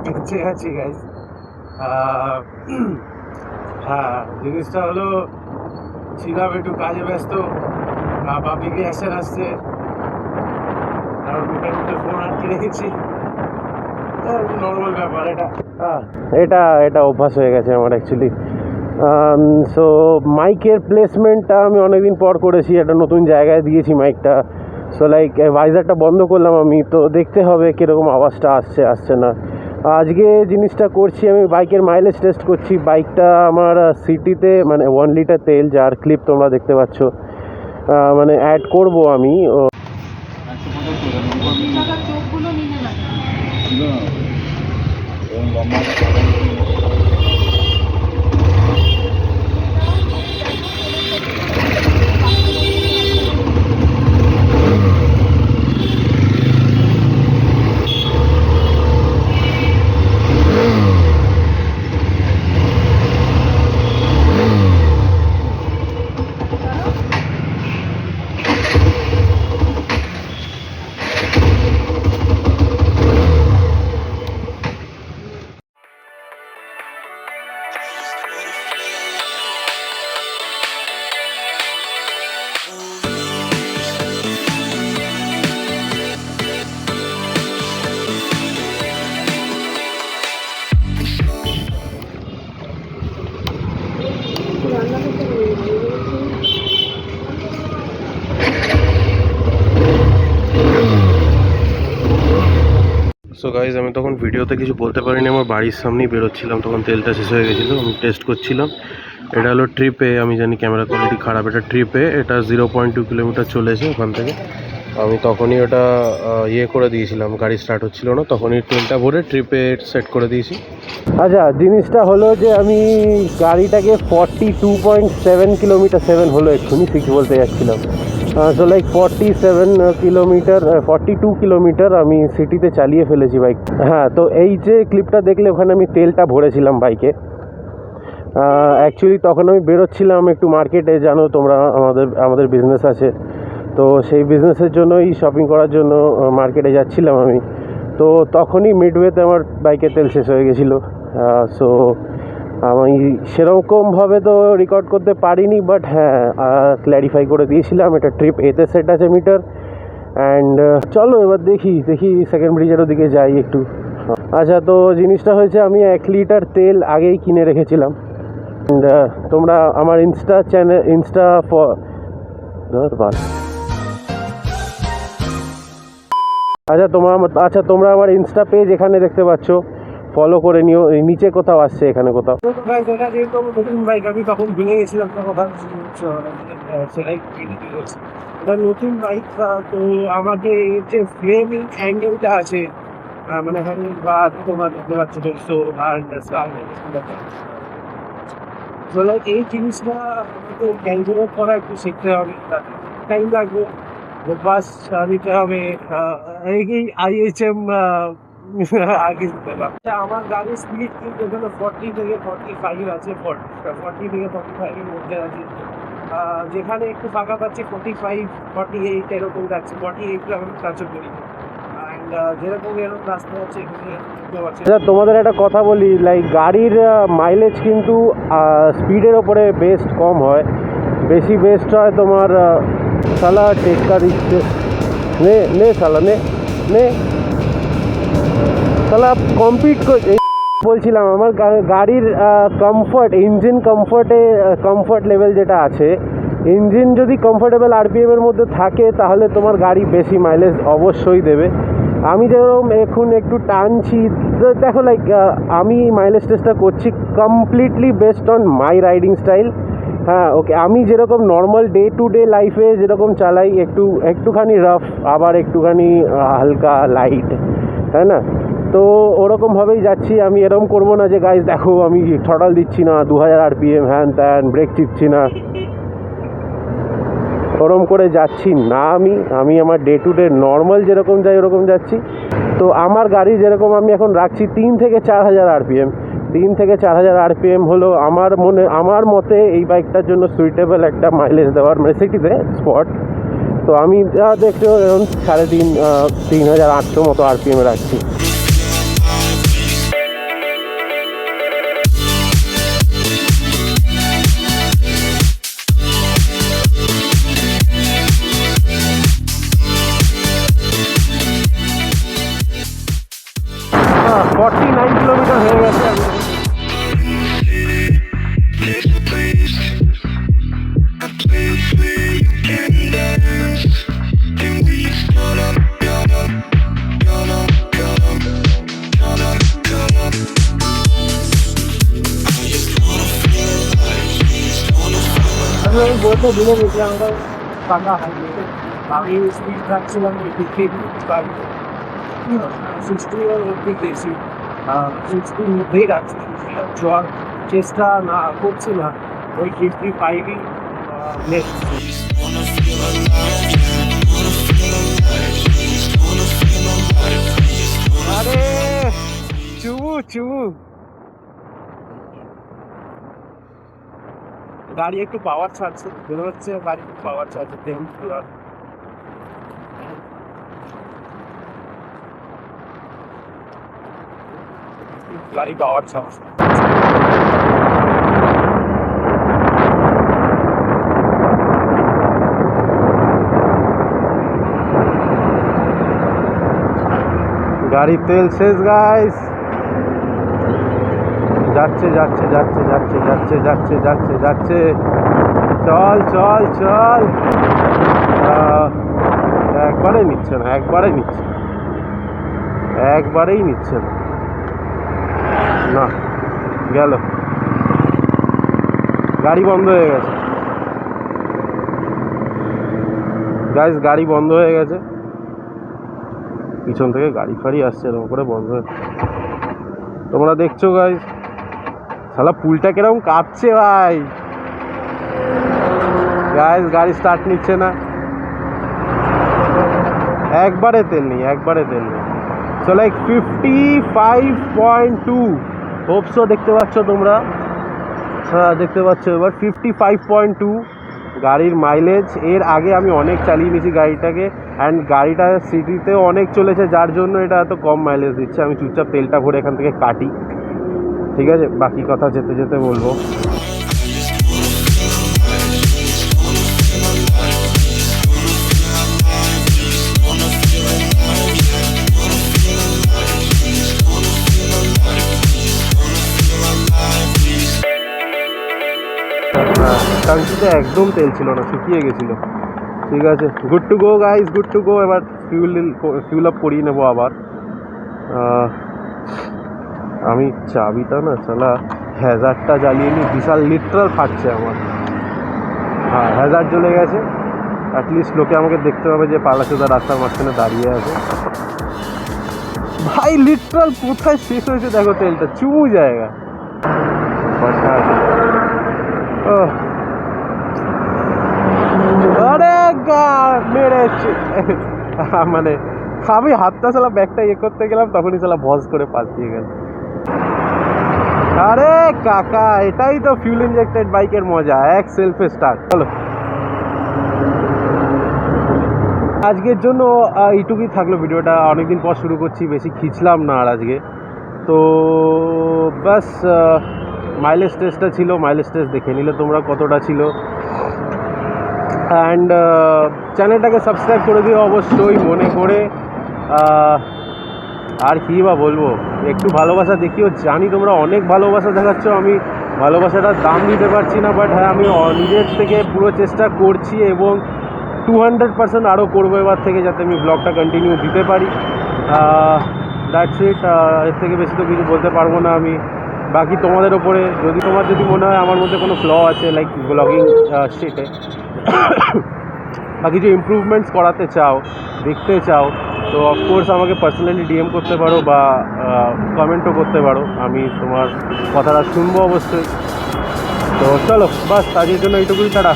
বেঁচে আছি গাইজ। হ্যাঁ, জিনিসটা হলো ছিলাম একটু কাজে ব্যস্ত, বাপিকে অ্যাকশন আসছে, আর মিটার মধ্যে ফোন আটকে রেখেছি। নর্মাল ব্যাপার এটা। এটা এটা অভ্যাস হয়ে গেছে আমার অ্যাকচুয়ালি। সো মাইকের প্লেসমেন্টটা আমি অনেকদিন পর করেছি, একটা নতুন জায়গায় দিয়েছি মাইকটা। সো লাইক ভাইজারটা বন্ধ করলাম আমি, তো দেখতে হবে কীরকম আওয়াজটা আসছে না। আজকে জিনিসটা করছি, আমি বাইকের মাইলেজ টেস্ট করছি। বাইকটা আমার সিটিতে মানে 1 লিটার তেল, যার ক্লিপ তোমরা দেখতে পাচ্ছ, মানে অ্যাড করব আমি। সো গাইজ, আমি তখন ভিডিওতে কিছু বলতে পারিনি, আমার বাড়ির সামনেই বেরোচ্ছিলাম, তখন তেলটা শেষ হয়ে গেছিলো, আমি টেস্ট করছিলাম। এটা হলো ট্রিপে, আমি জানি ক্যামেরা কোয়ালিটি খারাপ, এটা ট্রিপে, এটা 0.2 কিলোমিটার চলেছে ওখান থেকে। আমি তখনই ওটা ইয়ে করে দিয়েছিলাম, গাড়ি স্টার্ট হচ্ছিলো না, তখনই তেলটা ভরে ট্রিপে সেট করে দিয়েছি। আচ্ছা, জিনিসটা হলো যে আমি গাড়িটাকে 42.7 কিলোমিটার, 7 হলো এক্ষুনি, 6 বলতে যাচ্ছিলাম। সো লাইক 42 কিলোমিটার আমি সিটিতে চালিয়ে ফেলেছি বাইক। হ্যাঁ, তো এই যে ক্লিপটা দেখলে, ওখানে আমি তেলটা ভরেছিলাম বাইকে। অ্যাকচুয়ালি তখন আমি বেরোচ্ছিলাম একটু মার্কেটে, জানো তোমরা আমাদের বিজনেস আছে, তো সেই বিজনেসের জন্যই শপিং করার জন্য মার্কেটে যাচ্ছিলাম আমি। তো তখনই মিডওয়েতে আমার বাইকের তেল শেষ হয়ে গেছিলো। সো আমি সেরকমভাবে তো রেকর্ড করতে পারিনি, বাট হ্যাঁ ক্ল্যারিফাই করে দিয়েছিলাম এটা ট্রিপ এতে সেট আছে মিটার। অ্যান্ড চলো এবার দেখি সেকেন্ড ব্রিজের ওদিকে যাই একটু। আচ্ছা, তো জিনিসটা হয়েছে, আমি 1 লিটার তেল আগেই কিনে রেখেছিলাম। অ্যান্ড তোমরা আমার তোমরা আমার ইনস্টা পেজ এখানে দেখতে পাচ্ছ, ফলো করে নিও, নিচে কোথাও আসছে, এখানে কোথাও। নতুন বাইক, আমি তখন ভেঙে গেছিলাম, নতুন বাইক। তো আমাকে যে ফ্রেমিং অ্যাঙ্গেলটা আছে, মানে বা তোমার দেখতে পাচ্ছ এই জিনিসটা আমাকে ক্যালকুলেট করা একটু শিখতে হবে, টাইম লাগবে, বাস নিতে হবে। এই IHM আগে আমার গাড়ির স্পিড কিন্তু এখানে 40 থেকে 45 আছে, 40 থেকে 45 এর মধ্যে আছে। যেখানে একটু ফাঁকা পাচ্ছি 45, 48 এরকম যাচ্ছে, 48 আমি কাছে করি। যেরকম এরকম রাস্তা আছে এখানে। তোমাদের একটা কথা বলি, লাইক গাড়ির মাইলেজ কিন্তু স্পিডের ওপরে বেস্ট কম হয়, বেশি বেস্ট হয় তোমার সালা টেক্কা দিচ্ছে, নে সালা নে সালা কমপ্লিট বলছিলাম। আমার গাড়ির কমফর্ট, ইঞ্জিন কমফর্ট লেভেল যেটা আছে, ইঞ্জিন যদি কমফোর্টেবল RPM-এর মধ্যে থাকে, তাহলে তোমার গাড়ি বেশি মাইলেজ অবশ্যই দেবে। আমি যেরকম এখন একটু টানছি, দেখো লাইক আমি মাইলেজ টেস্টটা করছি completely based on my riding style. হ্যাঁ, ওকে, আমি যেরকম নর্মাল ডে টু ডে লাইফে যেরকম চালাই, একটুখানি রাফ, আবার একটুখানি হালকা লাইট, তাই না? তো ওরকমভাবেই যাচ্ছি আমি। এরকম করবো না যে গাইজ দেখো আমি থ্রটল দিচ্ছি না, 2000 RPM, হ্যান ত্যান, ব্রেক টিপছি না, ওরম করে যাচ্ছি না। আমি আমার ডে টু ডে নর্মাল যেরকম যাই ওরকম যাচ্ছি। তো আমার গাড়ি যেরকম আমি এখন রাখছি 3 থেকে 4000 RPM। 3 থেকে 4000 RPM হলো আমার মতে এই বাইকটার জন্য সুইটেবল একটা মাইলেজ দেওয়ার, মানে সিটিতে স্পট। তো আমি দেখতে এরকম 3500 মতো RPM রাখছি। হয়ে গেছে। আমি বলতে ভুলে গেছি, আমরা ফাঁকা হাইওয়েতে আমি স্পিড রাখছিলাম 60 মধ্যেই রাখছিলাম, যাওয়ার চেষ্টা না করছি না, ওই 55ই নেক্সট। আরে চুমু চুমু, গাড়ি একটু পাওয়ার ছাড়ছে, মনে হচ্ছে গাড়ি একটু পাওয়ার ছাড়ছে, দেখুন গাড়ি পাওয়ার ছাড়ছে। গাড়ি তেল শেষ গাইস, যাচ্ছে যাচ্ছে যাচ্ছে যাচ্ছে যাচ্ছে যাচ্ছে যাচ্ছে যাচ্ছে, চল চল চল। একবারে নিচ্ছে না, একবারেই নিচ্ছে, একবারেই নিচ্ছে না, না গেল, গাড়ি বন্ধ হয়ে গেছে গাইস, গাড়ি বন্ধ হয়ে গেছে, পিছন থেকে গাড়ি ফাড়ি আসছে এরকম করে বন্ধ হয়ে। তোমরা দেখছো গাইস, শালা পুলটা কিরকম কাঁপছে ভাই। গাইস গাড়ি স্টার্ট নিচ্ছে না, একবারে তেল নেই, একবারে তেল নেই। সো লাইক 55.2 হোপসো দেখতে পাচ্ছ তোমরা, হ্যাঁ দেখতে পাচ্ছ এবার 55.2 গাড়ির মাইলেজ। এর আগে আমি অনেক চালিয়ে নিয়েছি গাড়িটাকে, অ্যান্ড গাড়িটা সিটিতেও অনেক চলেছে, যার জন্য এটা এত কম মাইলেজ দিচ্ছে। আমি চুপচাপ তেলটা ভরে এখান থেকে কাটি, ঠিক আছে? বাকি কথা যেতে যেতে বলবো। ট্যাঙ্কিতে একদম তেল ছিল না, শুকিয়ে গেছিলো। ঠিক আছে, good to go guys, good to go. এবার ফিউল আপ করিয়ে নেবো আবার। আমি চাবিটা না শালা হ্যাজারটা জ্বালিয়ে নিই, বিশাল লিটারাল ফাটছে আমার। হ্যাঁ হ্যাজার জ্বলে গেছে, অ্যাটলিস্ট লোকে আমাকে দেখতে পাবে যে পালাচোদা রাস্তার মাঝখানে দাঁড়িয়ে আছে। ভাই লিটারাল কোথায় শেষ হয়েছে দেখো তেলটা, চুমু জায়গা। আরে মেরেছে মানে আমি হাতটা শালা ব্যাগটা ইয়ে করতে গেলাম, তখনই শালা ভজ করে পাশ দিয়ে গেল। আরে কাকা, এটাই তো ফিউল ইনজেক্টেড বাইকের মজা, এক সেলফে স্টার্ট। চলো আজকের জন্য এইটুকুই থাকলো ভিডিওটা, অনেকদিন পর শুরু করছি, বেশি খিঁচলাম না আর আজকে। তো বাস মাইলেজ টেস্টটা ছিল, মাইলেজ টেস্ট দেখে নিলে তোমরা কতটা ছিল। অ্যান্ড চ্যানেলটাকে সাবস্ক্রাইব করে দিও অবশ্যই মনে করে। আর কী বা বলবো, একটু ভালোবাসা দেখিও, জানি তোমরা অনেক ভালোবাসা দেখাচ্ছ, আমি ভালোবাসাটার দাম দিতে পারছি না, বাট হ্যাঁ আমি নিজের থেকে পুরো চেষ্টা করছি এবং 200% আরও করবো এবার থেকে, যাতে আমি ব্লগটা কন্টিনিউ দিতে পারি। দ্যাটস ইট, এর থেকে বেশি তো কিছু বলতে পারবো না আমি। বাকি তোমাদের ওপরে, যদি মনে হয় আমার মধ্যে কোনো ফ্ল আছে লাইক ব্লগিং শিটে, বা কিছু ইমপ্রুভমেন্টস করাতে চাও, দেখতে চাও, তো অফকোর্স আমাকে পার্সোনালি ডিএম করতে পারো বা কমেন্টও করতে পারো, আমি তোমার কথাটা শুনবো অবশ্যই। তো চলো বাস আজকের জন্য এইটুকুই, টাটা।